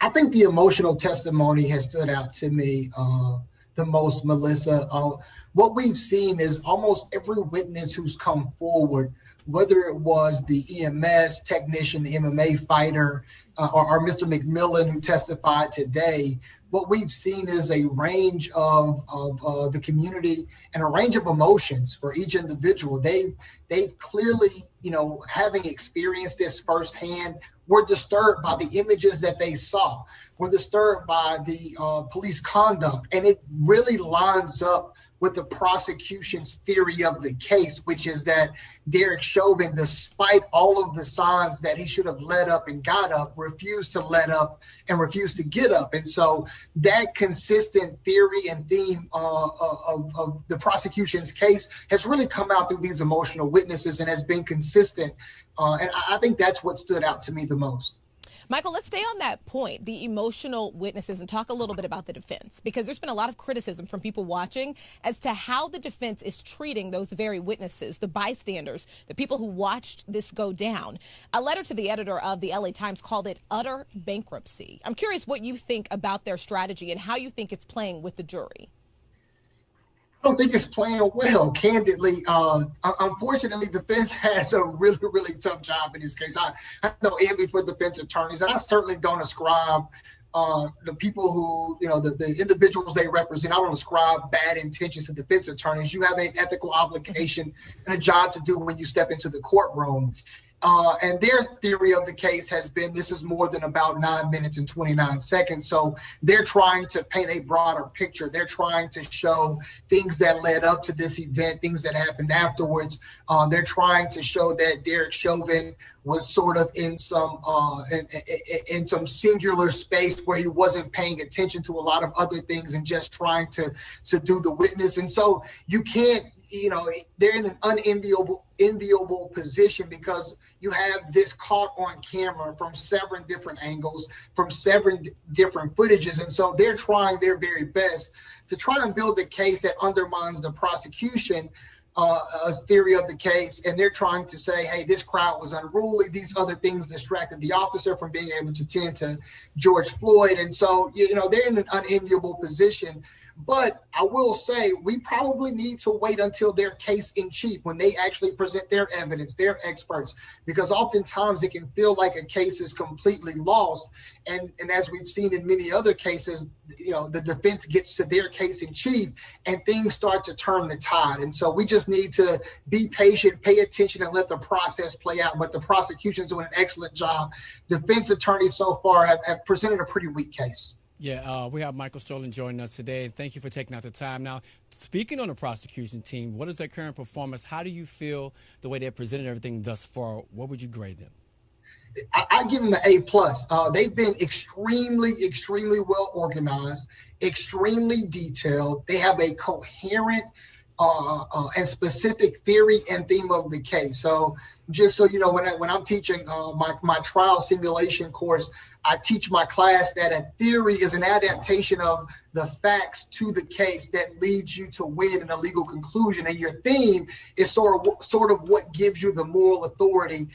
I think the emotional testimony has stood out to me the most, Melissa. What we've seen is almost every witness who's come forward, whether it was the EMS technician, the MMA fighter, or Mr. McMillan who testified today, what we've seen is a range of the community and a range of emotions for each individual. They've clearly, having experienced this firsthand, were disturbed by the images that they saw, were disturbed by the police conduct. And it really lines up with the prosecution's theory of the case, which is that Derek Chauvin, despite all of the signs that he should have let up and got up, refused to let up and refused to get up. And so that consistent theory and theme of the prosecution's case has really come out through these emotional witnesses and has been consistent. And I think that's what stood out to me the most. Michael, let's stay on that point, the emotional witnesses, and talk a little bit about the defense, because there's been a lot of criticism from people watching as to how the defense is treating those very witnesses, the bystanders, the people who watched this go down. A letter to the editor of the LA Times called it utter bankruptcy. I'm curious what you think about their strategy and how you think it's playing with the jury. I don't think it's playing well, candidly. Unfortunately, defense has a really, really tough job in this case. I have no envy for defense attorneys, and I certainly don't ascribe the people who, the individuals they represent, I don't ascribe bad intentions to defense attorneys. You have an ethical obligation and a job to do when you step into the courtroom. And their theory of the case has been this is more than about 9 minutes and 29 seconds. So they're trying to paint a broader picture. They're trying to show things that led up to this event, things that happened afterwards. They're trying to show that Derek Chauvin was sort of in some singular space where he wasn't paying attention to a lot of other things and just trying to do the witness. And so you can't, they're in an enviable position because you have this caught on camera from several different angles, from several different footages. And so they're trying their very best to try and build a case that undermines the prosecution theory of the case. And they're trying to say, hey, this crowd was unruly. These other things distracted the officer from being able to tend to George Floyd. And so, they're in an unenviable position. But I will say we probably need to wait until their case in chief, when they actually present their evidence, their experts, because oftentimes it can feel like a case is completely lost. And as we've seen in many other cases, the defense gets to their case in chief and things start to turn the tide. And so we just need to be patient, pay attention, and let the process play out. But the prosecution is doing an excellent job. Defense attorneys so far have presented a pretty weak case. Yeah, we have Michael Sterling joining us today. Thank you for taking out the time. Now, speaking on the prosecution team, what is their current performance? How do you feel the way they presented everything thus far? What would you grade them? I give them an A+. They've been extremely well organized, extremely detailed. They have a coherent and specific theory and theme of the case. So just so you know, when I'm teaching my trial simulation course, I teach my class that a theory is an adaptation of the facts to the case that leads you to win in a legal conclusion. And your theme is sort of what gives you the moral authority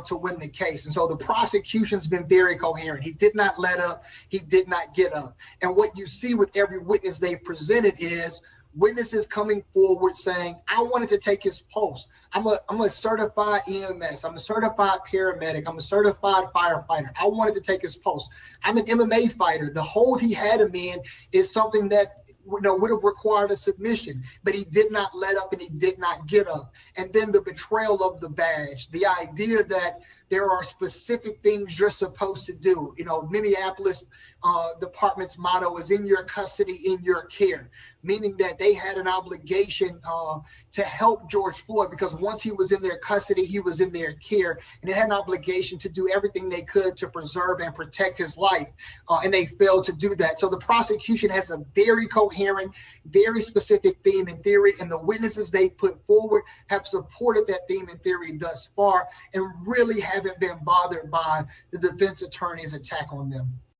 to win the case. And so the prosecution's been very coherent. He did not let up. He did not get up. And what you see with every witness they've presented is witnesses coming forward saying, I wanted to take his pulse. I'm a certified EMS. I'm a certified paramedic. I'm a certified firefighter. I wanted to take his pulse. I'm an MMA fighter. The hold he had him in is something that would have required a submission, but he did not let up and he did not get up. And then the betrayal of the badge, the idea that there are specific things you're supposed to do. Minneapolis department's motto is in your custody, in your care, meaning that they had an obligation to help George Floyd, because once he was in their custody, he was in their care, and they had an obligation to do everything they could to preserve and protect his life, and they failed to do that. So the prosecution has a very coherent, very specific theme and theory, and the witnesses they put forward have supported that theme and theory thus far and really haven't been bothered by the defense attorney's attack on them.